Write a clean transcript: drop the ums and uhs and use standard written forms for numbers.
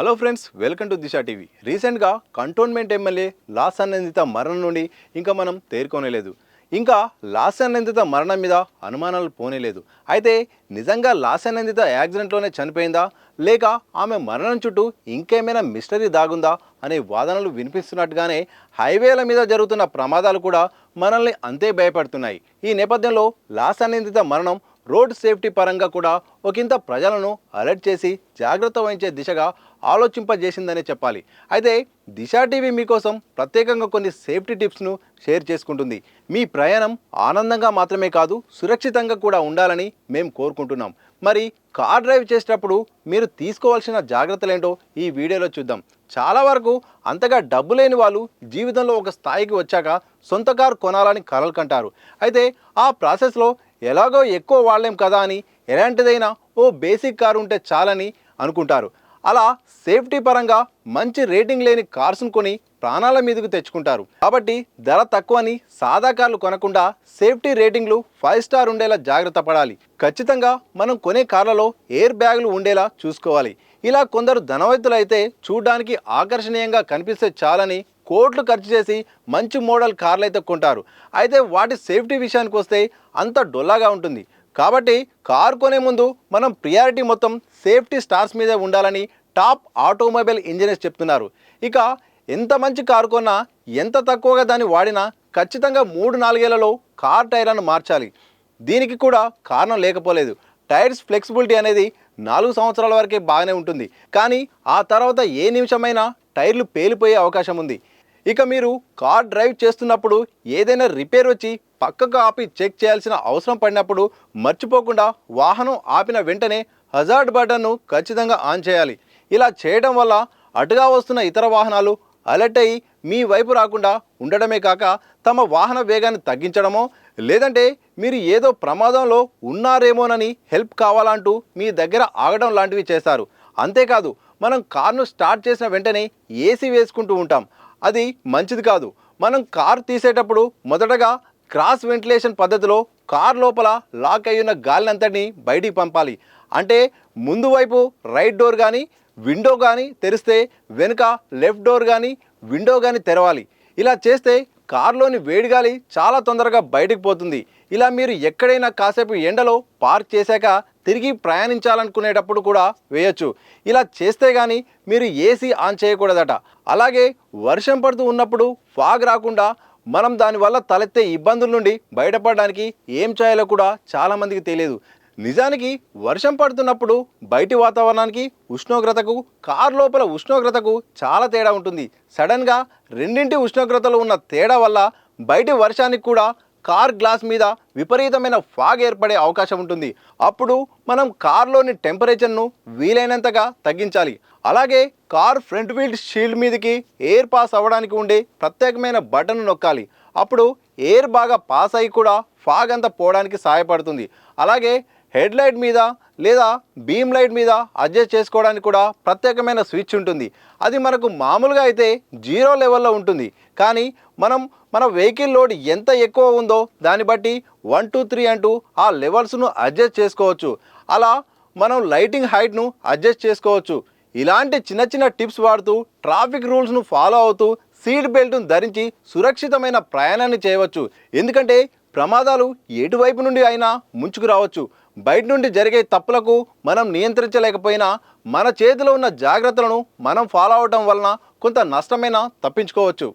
Hello friends, welcome to Disha TV. రీసెంట్గా cantonment MLA Lawson నిందిత మరణం నుండి ఇంకా మనం తేరుకోనేలేదు. ఇంకా లాసన్ నిందిత మరణం మీద అనుమానాలు పోనేలేదు. అయితే నిజంగా లాసన్ నిందిత యాక్సిడెంట్లోనే చనిపోయిందా, లేక ఆమె మరణం చుట్టూ ఇంకేమైనా మిస్టరీ దాగుందా అనే వాదనలు వినిపిస్తున్నట్టుగానే హైవేల మీద జరుగుతున్న ప్రమాదాలు కూడా మనల్ని అంతే భయపడుతున్నాయి. ఈ నేపథ్యంలో లాసన్ నిందిత మరణం రోడ్ సేఫ్టీ పరంగా కూడా ఒకంత ప్రజలను అలర్ట్ చేసి జాగ్రత్త వహించే దిశగా ఆలోచింపజేసిందనే చెప్పాలి. అయితే దిశా టీవీ మీకోసం ప్రత్యేకంగా కొన్ని సేఫ్టీ టిప్స్ను షేర్ చేసుకుంటుంది. మీ ప్రయాణం ఆనందంగా మాత్రమే కాదు, సురక్షితంగా కూడా ఉండాలని మేము కోరుకుంటున్నాం. మరి కార్ డ్రైవ్ చేసేటప్పుడు మీరు తీసుకోవాల్సిన జాగ్రత్తలేంటో ఈ వీడియోలో చూద్దాం. చాలా వరకు అంతగా డబ్బు లేని వాళ్ళు జీవితంలో ఒక స్థాయికి వచ్చాక సొంత కారు కొనాలని కలలు కంటారు. అయితే ఆ ప్రాసెస్లో ఎలాగో ఎక్కువ వాడలేం కదా అని ఎలాంటిదైనా ఓ బేసిక్ కారు ఉంటే చాలని అనుకుంటారు. అలా సేఫ్టీ పరంగా మంచి రేటింగ్ లేని కార్స్ను కొని ప్రాణాల మీదకు తెచ్చుకుంటారు. కాబట్టి ధర తక్కువని సాదా కార్లు కొనకుండా సేఫ్టీ రేటింగ్లు 5 స్టార్ ఉండేలా జాగ్రత్త పడాలి. ఖచ్చితంగా మనం కొనే కార్లలో ఎయిర్ బ్యాగులు ఉండేలా చూసుకోవాలి. ఇలా కొందరు ధనవంతులైతే చూడడానికి ఆకర్షణీయంగా కనిపిస్తే చాలని కోట్లు ఖర్చు చేసి మంచి మోడల్ కార్లు అయితే కొంటారు. అయితే వాటి సేఫ్టీ విషయానికి వస్తే అంత డొల్లాగా ఉంటుంది. కాబట్టి కారు కొనే ముందు మనం ప్రియారిటీ మొత్తం సేఫ్టీ స్టార్స్ మీదే ఉండాలని టాప్ ఆటోమొబైల్ ఇంజనీర్స్ చెప్తున్నారు. ఇక ఎంత మంచి కారు కొన్నా, ఎంత తక్కువగా దాన్ని వాడినా ఖచ్చితంగా 3-4 ఏళ్లలో కార్ టైర్లను మార్చాలి. దీనికి కూడా కారణం లేకపోలేదు. టైర్స్ ఫ్లెక్సిబిలిటీ అనేది 4 సంవత్సరాల వరకే బాగానే ఉంటుంది. కానీ ఆ తర్వాత ఏ నిమిషమైనా టైర్లు పేలిపోయే అవకాశం ఉంది. ఇక మీరు కార్ డ్రైవ్ చేస్తున్నప్పుడు ఏదైనా రిపేర్ వచ్చి పక్కకు ఆపి చెక్ చేయాల్సిన అవసరం పడినప్పుడు మర్చిపోకుండా వాహనం ఆపిన వెంటనే హజార్డ్ బటన్ను ఖచ్చితంగా ఆన్ చేయాలి. ఇలా చేయడం వల్ల అటుగా వస్తున్న ఇతర వాహనాలు అలర్ట్ అయ్యి మీ వైపు రాకుండా ఉండడమే కాక తమ వాహన వేగాన్ని తగ్గించడమో, లేదంటే మీరు ఏదో ప్రమాదంలో ఉన్నారేమోనని హెల్ప్ కావాలంటూ మీ దగ్గర ఆగడం లాంటివి చేస్తారు. అంతేకాదు, మనం కార్ను స్టార్ట్ చేసిన వెంటనే ఏసీ వేసుకుంటూ ఉంటాం. అది మంచిది కాదు. మనం కార్ తీసేటప్పుడు మొదటగా క్రాస్ వెంటిలేషన్ పద్ధతిలో కార్ లోపల లాక్ అయ్యున్న గాలినంతటిని బయటికి పంపాలి. అంటే ముందు వైపు రైట్ డోర్ కానీ విండో కానీ తెరిస్తే వెనుక లెఫ్ట్ డోర్ కానీ విండో కానీ తెరవాలి. ఇలా చేస్తే కారులోని వేడి గాలి చాలా తొందరగా బయటకు పోతుంది. ఇలా మీరు ఎక్కడైనా కాసేపు ఎండలో పార్క్ చేశాక తిరిగి ప్రయాణించాలనుకునేటప్పుడు కూడా వేయచ్చు. ఇలా చేస్తే కానీ మీరు ఏసీ ఆన్ చేయకూడదట. అలాగే వర్షం పడుతూ ఉన్నప్పుడు ఫాగ్ రాకుండా మనం దానివల్ల తలెత్తే ఇబ్బందుల నుండి బయటపడడానికి ఏం చేయాలో కూడా చాలామందికి తెలియదు. నిజానికి వర్షం పడుతున్నప్పుడు బయటి వాతావరణానికి ఉష్ణోగ్రతకు, కారు లోపల ఉష్ణోగ్రతకు చాలా తేడా ఉంటుంది. సడన్గా రెండింటి ఉష్ణోగ్రతలో ఉన్న తేడా వల్ల బయటి వర్షానికి కూడా కార్ గ్లాస్ మీద విపరీతమైన ఫాగ్ ఏర్పడే అవకాశం ఉంటుంది. అప్పుడు మనం కార్లోని టెంపరేచర్ను వీలైనంతగా తగ్గించాలి. అలాగే కార్ ఫ్రంట్ వీల్ షీల్డ్ మీదకి ఎయిర్ పాస్ అవ్వడానికి ఉండే ప్రత్యేకమైన బటన్ నొక్కాలి. అప్పుడు ఎయిర్ బాగా పాస్ అయ్యి కూడా ఫాగ్ అంతా పోవడానికి సహాయపడుతుంది. అలాగే హెడ్ లైట్ మీద లేదా బీమ్ లైట్ మీద అడ్జస్ట్ చేసుకోవడానికి కూడా ప్రత్యేకమైన స్విచ్ ఉంటుంది. అది మనకు మామూలుగా అయితే 0 లెవెల్లో ఉంటుంది. కానీ మనం మన వెహికల్ లోడ్ ఎంత ఎక్కువ ఉందో దాన్ని బట్టి 1, 2, 3 అంటూ ఆ లెవెల్స్ను అడ్జస్ట్ చేసుకోవచ్చు. అలా మనం లైటింగ్ హైట్ను అడ్జస్ట్ చేసుకోవచ్చు. ఇలాంటి చిన్న చిన్న టిప్స్ వాడుతూ ట్రాఫిక్ రూల్స్ను ఫాలో అవుతూ సీట్ బెల్ట్ను ధరించి సురక్షితమైన ప్రయాణాన్ని చేయవచ్చు. ఎందుకంటే ప్రమాదాలు ఎటువైపు నుండి అయినా ముంచుకు రావచ్చు. బయట నుండి జరిగే తప్పులకు మనం నియంత్రించలేకపోయినా మన చేతిలో ఉన్న జాగ్రత్తలను మనం ఫాలో అవడం వలన కొంత నష్టమైనా తప్పించుకోవచ్చు.